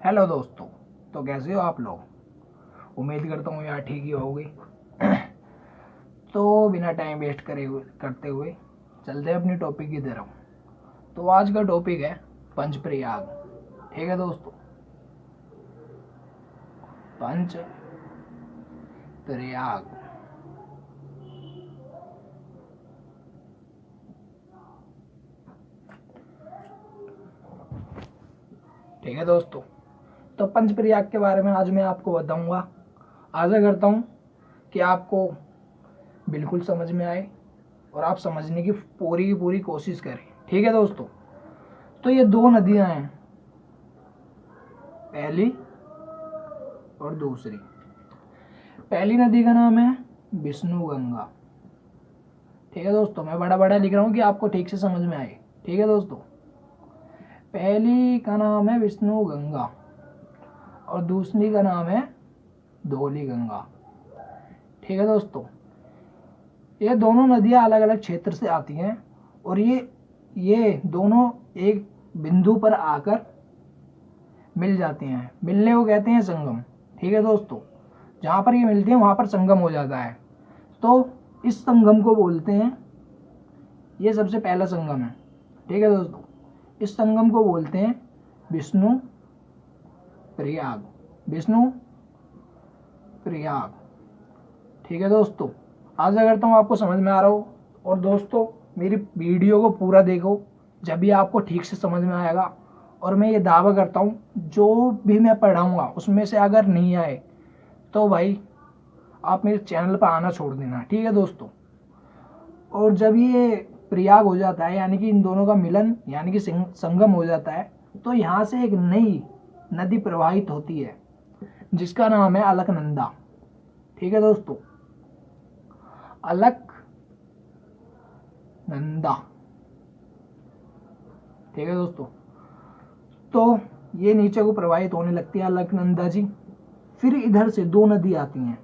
Hello दोस्तों। तो कैसे हो आप लोग? उम्मीद करता हूँ यार ठीक ही होगी। तो बिना टाइम वेस्ट करते हुए चलते हैं अपनी टॉपिक की तरफ। तो आज का टॉपिक है पंचप्रयाग। ठीक है दोस्तों, पंच प्रयाग। ठीक है दोस्तों, तो पंचप्रयाग के बारे में आज मैं आपको बताऊंगा। आशा करता हूँ कि आपको बिल्कुल समझ में आए और आप समझने की पूरी कोशिश करें। ठीक है दोस्तों, तो ये दो नदियां हैं, पहली और दूसरी। पहली नदी का नाम है विष्णु गंगा। ठीक है दोस्तों, मैं बड़ा बड़ा लिख रहा हूँ कि आपको ठीक से समझ में आए। ठीक है दोस्तों, पहली का नाम है विष्णु गंगा और दूसरी का नाम है धौली गंगा। ठीक है दोस्तों, ये दोनों नदियां अलग अलग क्षेत्र से आती हैं और ये दोनों एक बिंदु पर आकर मिल जाते हैं। मिलने को कहते हैं संगम। ठीक है दोस्तों, जहाँ पर ये मिलती हैं वहाँ पर संगम हो जाता है। तो इस संगम को बोलते हैं, ये सबसे पहला संगम है। ठीक है दोस्तों, इस संगम को बोलते हैं विष्णु प्रयाग। विष्णु प्रयाग। ठीक है दोस्तों, आशा करता हूँ आपको समझ में आ रहा हो। और दोस्तों, मेरी वीडियो को पूरा देखो, जब भी आपको ठीक से समझ में आएगा। और मैं ये दावा करता हूँ जो भी मैं पढ़ाऊँगा उसमें से अगर नहीं आए तो भाई आप मेरे चैनल पर आना छोड़ देना। ठीक है दोस्तों, और जब ये प्रयाग हो जाता है यानी कि इन दोनों का मिलन यानी कि संगम हो जाता है, तो यहाँ से एक नई नदी प्रवाहित होती है जिसका नाम है अलकनंदा। ठीक है दोस्तों, अलकनंदा। ठीक है दोस्तों, तो ये नीचे को प्रवाहित होने लगती है अलकनंदा जी। फिर इधर से दो नदी आती हैं।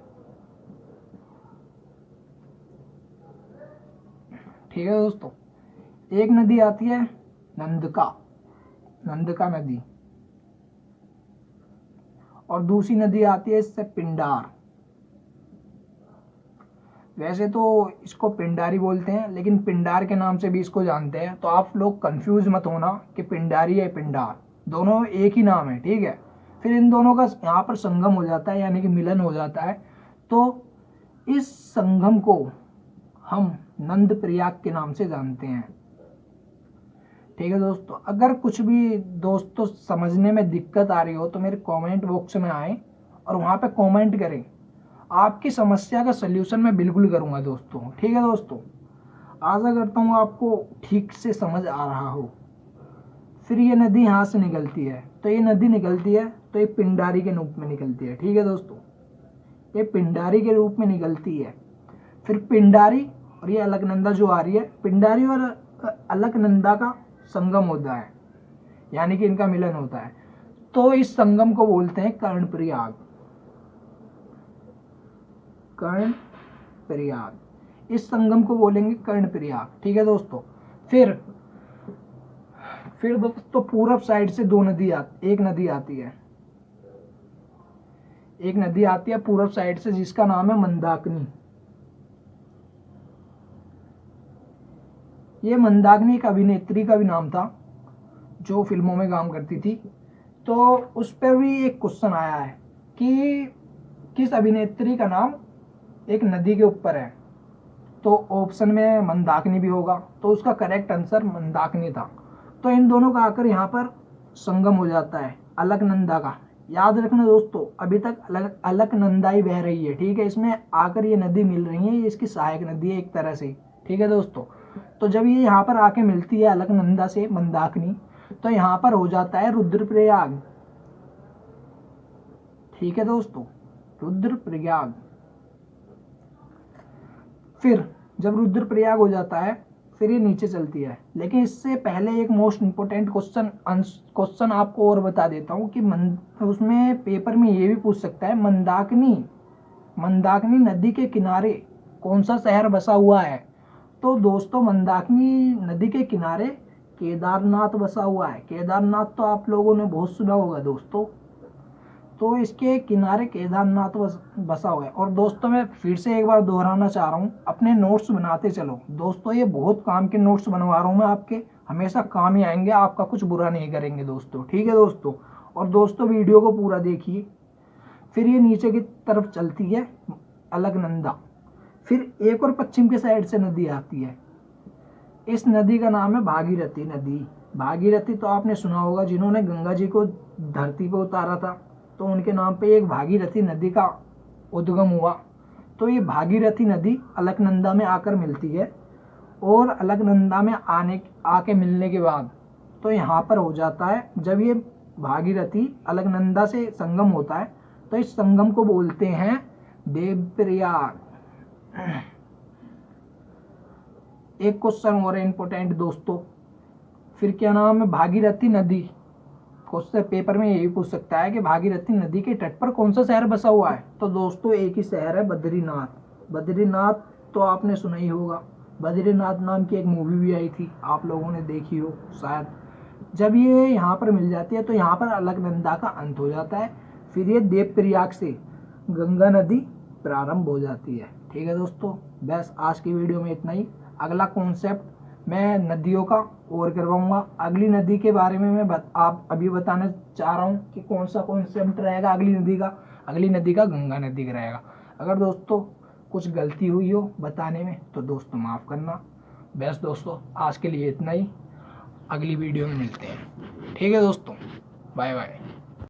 ठीक है दोस्तों, एक नदी आती है नंदका, नंदका नदी, और दूसरी नदी आती है इससे पिंडार। वैसे तो इसको पिंडारी बोलते हैं, लेकिन पिंडार के नाम से भी इसको जानते हैं। तो आप लोग कंफ्यूज मत होना कि पिंडारी है पिंडार, दोनों एक ही नाम है। ठीक है, फिर इन दोनों का यहाँ पर संगम हो जाता है यानी कि मिलन हो जाता है। तो इस संगम को हम नंद प्रयाग के नाम से जानते हैं। ठीक है दोस्तों, अगर कुछ भी दोस्तों समझने में दिक्कत आ रही हो तो मेरे कमेंट बॉक्स में आए और वहाँ पे कमेंट करें। आपकी समस्या का सल्यूशन मैं बिल्कुल करूँगा दोस्तों। ठीक है दोस्तों, आशा करता हूँ आपको ठीक से समझ आ रहा हो। फिर ये नदी यहाँ से निकलती है, तो ये नदी निकलती है तो ये पिंडारी के रूप में निकलती है। ठीक है दोस्तों, ये पिंडारी के रूप में निकलती है। फिर पिंडारी और ये अलकनंदा जो आ रही है, पिंडारी और अलकनंदा का संगम होता है यानी कि इनका मिलन होता है। तो इस संगम को बोलते हैं कर्णप्रयाग। कर्णप्रयाग, इस संगम को बोलेंगे कर्णप्रयाग। ठीक है दोस्तों, फिर दोस्तों पूरब साइड से एक नदी आती है, एक नदी आती है पूरब साइड से जिसका नाम है मंदाकिनी। ये मंदाकिनी एक अभिनेत्री का भी नाम था जो फिल्मों में काम करती थी। तो उस पर भी एक क्वेश्चन आया है कि किस अभिनेत्री का नाम एक नदी के ऊपर है। तो ऑप्शन में मंदाकिनी भी होगा, तो उसका करेक्ट आंसर मंदाकिनी था। तो इन दोनों का आकर यहाँ पर संगम हो जाता है अलकनंदा का। याद रखना दोस्तों, अभी तक अलकनंदा ही बह रही है। ठीक है, इसमें आकर ये नदी मिल रही है, ये इसकी सहायक नदी है एक तरह से। ठीक है दोस्तों, तो जब ये यहाँ पर आके मिलती है अलकनंदा से मंदाकिनी, तो यहाँ पर हो जाता है रुद्रप्रयाग। ठीक है दोस्तों, रुद्रप्रयाग। फिर जब रुद्रप्रयाग हो जाता है फिर ये नीचे चलती है। लेकिन इससे पहले एक मोस्ट इंपोर्टेंट क्वेश्चन आपको और बता देता हूँ कि उसमें पेपर में ये भी पूछ सकता है मंदाकिनी नदी के किनारे कौन सा शहर बसा हुआ है। तो दोस्तों, मंदाकिनी नदी के किनारे केदारनाथ बसा हुआ है। केदारनाथ तो आप लोगों ने बहुत सुना होगा दोस्तों। तो इसके किनारे केदारनाथ बसा हुआ है। और दोस्तों मैं फिर से एक बार दोहराना चाह रहा हूँ, अपने नोट्स बनाते चलो दोस्तों, ये बहुत काम के नोट्स बनवा रहा हूँ मैं आपके, हमेशा काम ही आएंगे, आपका कुछ बुरा नहीं करेंगे दोस्तों, ठीक है दोस्तों। और दोस्तों वीडियो को पूरा देखिए। फिर ये नीचे की तरफ चलती है अलकनंदा, फिर एक और पश्चिम के साइड से नदी आती है। इस नदी का नाम है भागीरथी नदी। भागीरथी तो आपने सुना होगा, जिन्होंने गंगा जी को धरती पर उतारा था तो उनके नाम पे एक भागीरथी नदी का उद्गम हुआ। तो ये भागीरथी नदी अलकनंदा में आकर मिलती है, और अलकनंदा में आके मिलने के बाद तो यहाँ पर हो जाता है, जब ये भागीरथी अलकनंदा से संगम होता है तो इस संगम को बोलते हैं देवप्रयाग। एक क्वेश्चन और इम्पोर्टेंट दोस्तों, फिर क्या नाम है भागीरथी नदी, क्वेश्चन पेपर में यही पूछ सकता है कि भागीरथी नदी के तट पर कौन सा शहर बसा हुआ है। तो दोस्तों एक ही शहर है, बद्रीनाथ। बद्रीनाथ तो आपने सुना ही होगा, बद्रीनाथ नाम की एक मूवी भी आई थी, आप लोगों ने देखी हो शायद। जब ये यहाँ पर मिल जाती है तो यहाँ पर अलकनंदा का अंत हो जाता है, फिर ये देवप्रयाग से गंगा नदी प्रारंभ हो जाती है। ठीक है दोस्तों, बस आज की वीडियो में इतना ही। अगला कॉन्सेप्ट मैं नदियों का और करवाऊंगा। अगली नदी के बारे में मैं आप अभी बताना चाह रहा हूँ कि कौन सा कॉन्सेप्ट रहेगा अगली नदी का। अगली नदी का गंगा नदी का रहेगा। अगर दोस्तों कुछ गलती हुई हो बताने में तो दोस्तों माफ़ करना। बस दोस्तों आज के लिए इतना ही, अगली वीडियो में मिलते हैं। ठीक है दोस्तों, बाय बाय।